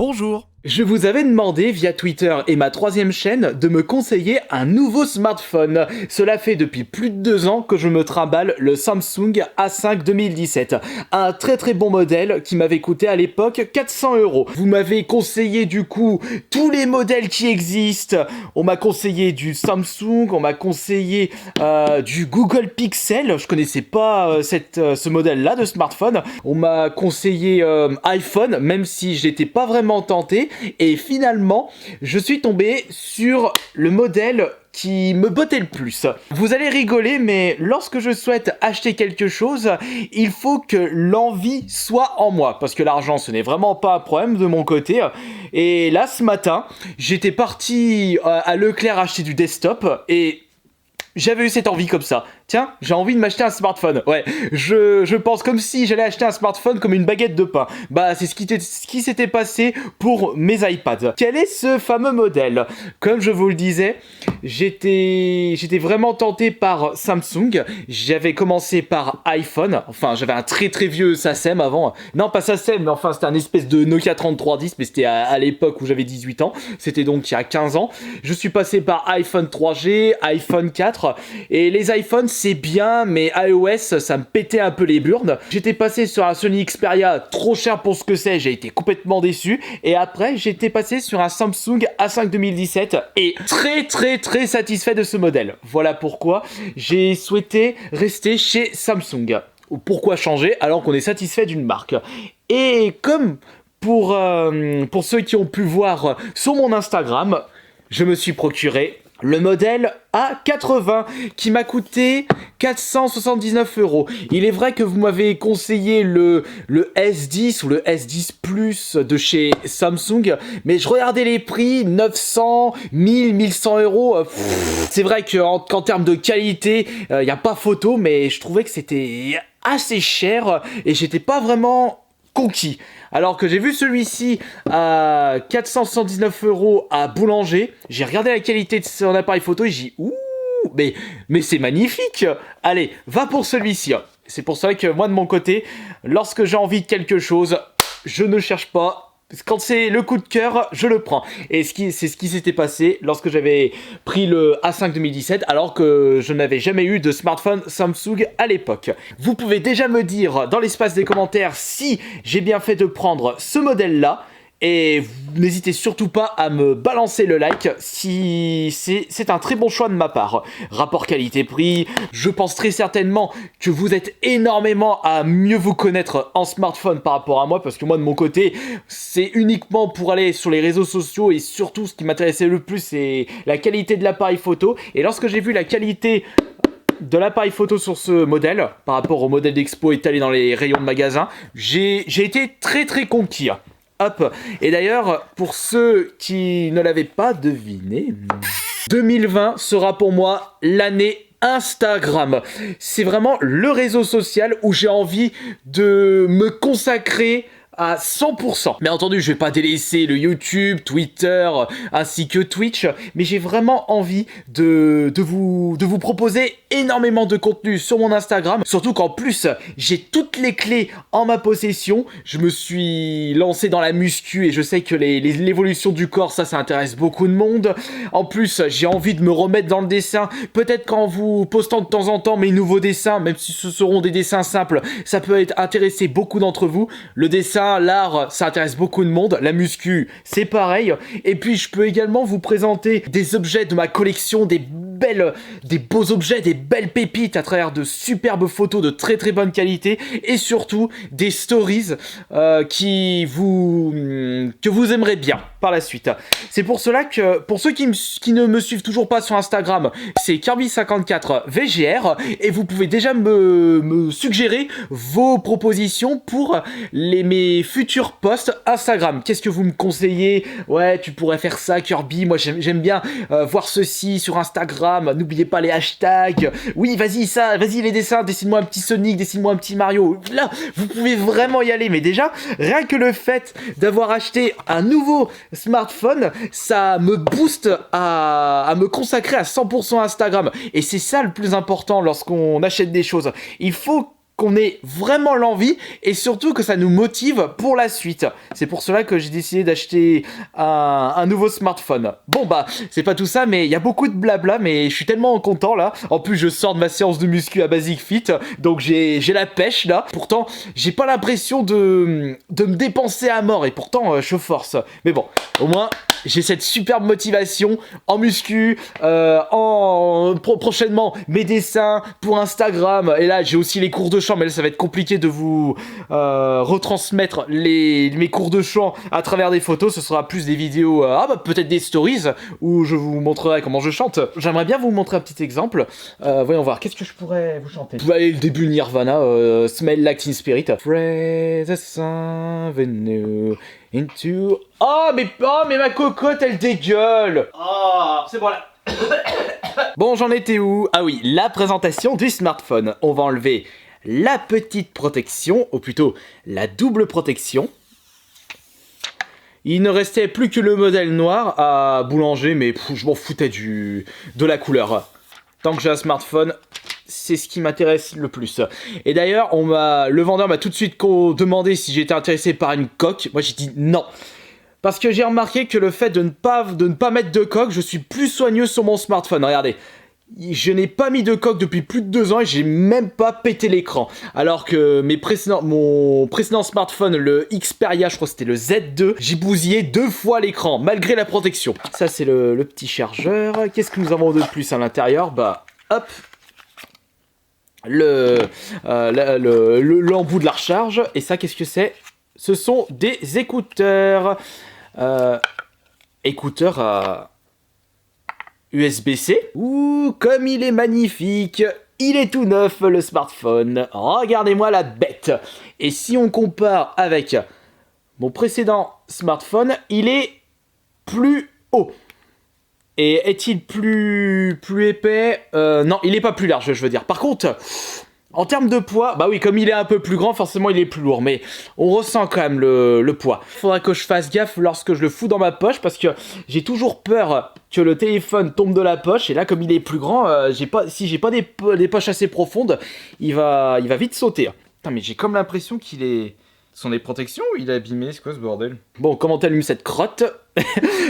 Bonjour. Je vous avais demandé via Twitter et ma troisième chaîne de me conseiller un nouveau smartphone. Cela fait depuis plus de 2 ans que je me trimballe le Samsung A5 2017. Un très bon modèle qui m'avait coûté à l'époque 400 €. Vous m'avez conseillé du coup tous les modèles qui existent. On m'a conseillé du Samsung, on m'a conseillé du Google Pixel. Je connaissais pas ce modèle-là de smartphone. On m'a conseillé iPhone, même si je n'étais pas vraiment tenté. Et finalement, je suis tombé sur le modèle qui me bottait le plus. Vous allez rigoler, mais lorsque je souhaite acheter quelque chose, il faut que l'envie soit en moi. Parce que l'argent, ce n'est vraiment pas un problème de mon côté. Et là, ce matin, j'étais parti à Leclerc acheter du desktop et j'avais eu cette envie comme ça. Tiens, j'ai envie de m'acheter un smartphone. Ouais, je pense comme si j'allais acheter un smartphone comme une baguette de pain. Bah, c'est ce qui s'était passé pour mes iPads. Quel est ce fameux modèle ? Comme je vous le disais, j'étais vraiment tenté par Samsung. J'avais commencé par iPhone. Enfin, j'avais un très vieux SACEM avant. Non, pas SACEM, mais enfin, c'était un espèce de Nokia 3310, mais c'était à l'époque où j'avais 18 ans. C'était donc il y a 15 ans. Je suis passé par iPhone 3G, iPhone 4. Et les iPhones, c'est bien, mais iOS, ça me pétait un peu les burnes. J'étais passé sur un Sony Xperia trop cher pour ce que c'est, j'ai été complètement déçu. Et après, j'étais passé sur un Samsung A5 2017 et très satisfait de ce modèle. Voilà pourquoi j'ai souhaité rester chez Samsung. Pourquoi changer alors qu'on est satisfait d'une marque ? Et comme pour ceux qui ont pu voir sur mon Instagram, je me suis procuré le modèle A80 qui m'a coûté 479 €. Il est vrai que vous m'avez conseillé le S10 ou le S10 Plus de chez Samsung, mais je regardais les prix, 900, 1000, 1100 €. C'est vrai qu'en termes de qualité, il n'y a pas photo, mais je trouvais que c'était assez cher et j'étais pas vraiment conquis. Alors que j'ai vu celui-ci à 479 € à Boulanger, j'ai regardé la qualité de son appareil photo et j'ai dit ouh, mais c'est magnifique. Allez, va pour celui-ci. C'est pour ça que moi de mon côté, lorsque j'ai envie de quelque chose, je ne cherche pas. Quand c'est le coup de cœur, je le prends. Et c'est ce qui s'était passé lorsque j'avais pris le A5 2017, alors que je n'avais jamais eu de smartphone Samsung à l'époque. Vous pouvez déjà me dire dans l'espace des commentaires si j'ai bien fait de prendre ce modèle-là. Et n'hésitez surtout pas à me balancer le like si c'est un très bon choix de ma part. Rapport qualité-prix, je pense très certainement que vous êtes énormément à mieux vous connaître en smartphone par rapport à moi, parce que moi de mon côté, c'est uniquement pour aller sur les réseaux sociaux et surtout ce qui m'intéressait le plus, c'est la qualité de l'appareil photo. Et lorsque j'ai vu la qualité de l'appareil photo sur ce modèle, par rapport au modèle d'expo étalé dans les rayons de magasin, j'ai été très conquis. Hop. Et d'ailleurs, pour ceux qui ne l'avaient pas deviné, 2020 sera pour moi l'année Instagram. C'est vraiment le réseau social où j'ai envie de me consacrer à 100%. Bien entendu, je vais pas délaisser le YouTube, Twitter, ainsi que Twitch, mais j'ai vraiment envie de vous proposer énormément de contenu sur mon Instagram, surtout qu'en plus, j'ai toutes les clés en ma possession. Je me suis lancé dans la muscu et je sais que l'évolution du corps, ça intéresse beaucoup de monde. En plus, j'ai envie de me remettre dans le dessin, peut-être qu'en vous postant de temps en temps mes nouveaux dessins, même si ce seront des dessins simples, ça peut intéresser beaucoup d'entre vous. Le dessin, l'art, ça intéresse beaucoup de monde. La muscu, c'est pareil. Et puis, je peux également vous présenter des objets de ma collection, des beaux objets, des belles pépites à travers de superbes photos de très bonne qualité et surtout des stories que vous aimerez bien par la suite. C'est pour cela que, pour ceux qui ne me suivent toujours pas sur Instagram, c'est Kirby54VGR et vous pouvez déjà me suggérer vos propositions pour mes futurs posts Instagram. Qu'est-ce que vous me conseillez ? Ouais, tu pourrais faire ça, Kirby. Moi, j'aime bien voir ceci sur Instagram. N'oubliez pas les hashtags. Oui, vas-y les dessins. Dessine-moi un petit Sonic, dessine-moi un petit Mario. Là, vous pouvez vraiment y aller. Mais déjà, rien que le fait d'avoir acheté un nouveau smartphone, ça me booste à me consacrer à 100% Instagram. Et c'est ça le plus important lorsqu'on achète des choses. Il faut qu'on ait vraiment l'envie et surtout que ça nous motive pour la suite. C'est pour cela que j'ai décidé d'acheter un nouveau smartphone. Bon bah, c'est pas tout ça, mais il y a beaucoup de blabla, mais je suis tellement content là. En plus, je sors de ma séance de muscu à Basic Fit, donc j'ai la pêche là. Pourtant, j'ai pas l'impression de me dépenser à mort et pourtant, je force. Mais bon, au moins, j'ai cette superbe motivation en muscu, prochainement mes dessins pour Instagram. Et là, j'ai aussi les cours de chant, mais là, ça va être compliqué de vous retransmettre mes cours de chant à travers des photos. Ce sera plus des vidéos, peut-être des stories où je vous montrerai comment je chante. J'aimerais bien vous montrer un petit exemple. Voyons voir, qu'est-ce que je pourrais vous chanter? Vous allez le début de Nirvana, Smell Like Teen Spirit. Phrases avenue into... Oh mais ma cocotte, elle dégueule. Oh, c'est bon là. Bon, j'en étais où? Ah oui, la présentation du smartphone. On va enlever la petite protection, ou plutôt la double protection. Il ne restait plus que le modèle noir à boulanger, mais je m'en foutais de la couleur. Tant que j'ai un smartphone, c'est ce qui m'intéresse le plus. Et d'ailleurs, le vendeur m'a tout de suite demandé si j'étais intéressé par une coque. Moi, j'ai dit non. Parce que j'ai remarqué que le fait de ne pas mettre de coque, je suis plus soigneux sur mon smartphone. Regardez, je n'ai pas mis de coque depuis plus de 2 ans et j'ai même pas pété l'écran. Alors que mon précédent smartphone, le Xperia, je crois que c'était le Z2, j'ai bousillé 2 fois l'écran, malgré la protection. Ça, c'est le petit chargeur. Qu'est-ce que nous avons de plus à l'intérieur? Bah, hop, l'embout de la recharge. Et ça, qu'est-ce que c'est? Ce sont des écouteurs. Écouteurs à USB-C. Ouh, comme il est magnifique. Il est tout neuf, le smartphone. Regardez-moi la bête. Et si on compare avec mon précédent smartphone, il est plus haut. Et est-il plus épais? Non, il n'est pas plus large, je veux dire. Par contre, en termes de poids, bah oui, comme il est un peu plus grand, forcément il est plus lourd. Mais on ressent quand même le poids. Il faudra que je fasse gaffe lorsque je le fous dans ma poche, parce que j'ai toujours peur que le téléphone tombe de la poche. Et là, comme il est plus grand, si j'ai pas des poches assez profondes, il va vite sauter. Putain, mais j'ai comme l'impression qu'il est... Ce sont des protections ou il est abîmé? C'est quoi ce bordel? Bon, comment t'allumes cette crotte?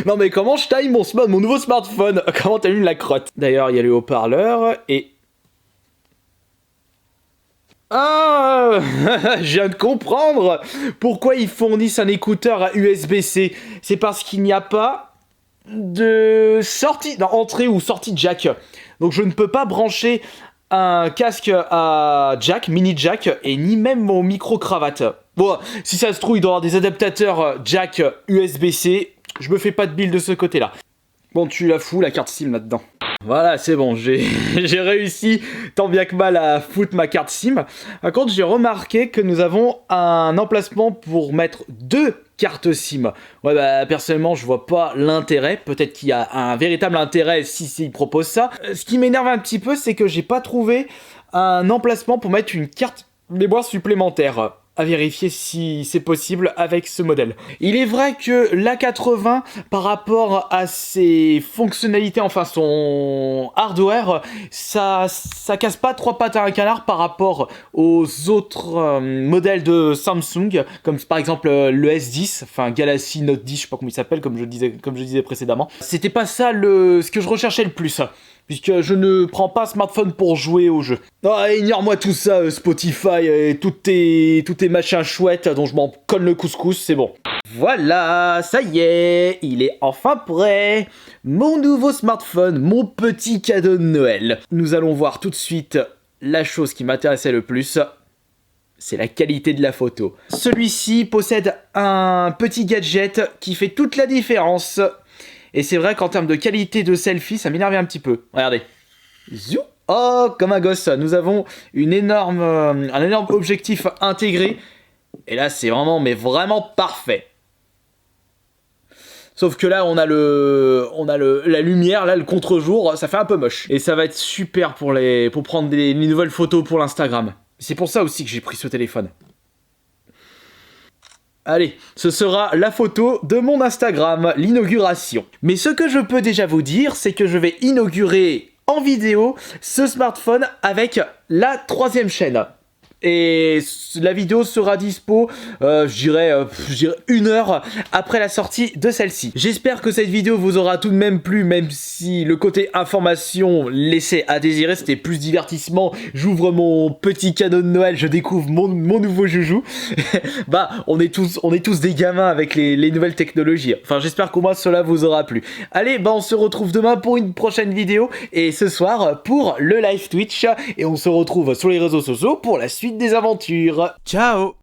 Non mais comment je taille mon nouveau smartphone? Comment t'allumes la crotte? D'ailleurs, il y a le haut-parleur et... Ah, je viens de comprendre pourquoi ils fournissent un écouteur à USB-C. C'est parce qu'il n'y a pas de entrée ou sortie jack. Donc je ne peux pas brancher un casque à jack, mini jack, et ni même mon micro-cravate. Bon, si ça se trouve, il doit y avoir des adaptateurs jack USB-C. Je me fais pas de build de ce côté-là. Bon, tu la fous, la carte SIM là-dedans. Voilà, c'est bon, j'ai réussi tant bien que mal à foutre ma carte SIM. Par contre, j'ai remarqué que nous avons un emplacement pour mettre 2 cartes SIM. Ouais, bah, personnellement, je vois pas l'intérêt. Peut-être qu'il y a un véritable intérêt si proposent ça. Ce qui m'énerve un petit peu, c'est que j'ai pas trouvé un emplacement pour mettre une carte mémoire supplémentaire. À vérifier si c'est possible avec ce modèle. Il est vrai que l'A80, par rapport à ses fonctionnalités, enfin son hardware, ça casse pas 3 pattes à un canard par rapport aux autres modèles de Samsung, comme par exemple le S10, enfin Galaxy Note 10, je sais pas comment il s'appelle, comme je disais précédemment. C'était pas ça ce que je recherchais le plus. Puisque je ne prends pas smartphone pour jouer au jeu. Ah, ignore-moi tout ça, Spotify et tous tes machins chouettes dont je m'en colle le couscous, c'est bon. Voilà, ça y est, il est enfin prêt. Mon nouveau smartphone, mon petit cadeau de Noël. Nous allons voir tout de suite la chose qui m'intéressait le plus. C'est la qualité de la photo. Celui-ci possède un petit gadget qui fait toute la différence. Et c'est vrai qu'en termes de qualité de selfie, ça m'énervait un petit peu. Regardez. Zou. Oh, comme un gosse. Nous avons un énorme objectif intégré. Et là, c'est vraiment parfait. Sauf que là, on a la lumière, là, le contre-jour, ça fait un peu moche. Et ça va être super pour prendre des nouvelles photos pour l'Instagram. C'est pour ça aussi que j'ai pris ce téléphone. Allez, ce sera la photo de mon Instagram, l'inauguration. Mais ce que je peux déjà vous dire, c'est que je vais inaugurer en vidéo ce smartphone avec la 3e chaîne. et la vidéo sera dispo, je dirais 1 heure après la sortie de celle-ci. J'espère que cette vidéo vous aura tout de même plu, même si le côté information laissait à désirer, c'était plus divertissement. J'ouvre mon petit cadeau de Noël, je découvre mon nouveau joujou. Bah, on est tous des gamins avec les nouvelles technologies. Enfin, j'espère qu'au moins cela vous aura plu. Allez, bah on se retrouve demain pour une prochaine vidéo et ce soir pour le live Twitch. Et on se retrouve sur les réseaux sociaux pour la suite des aventures. Ciao!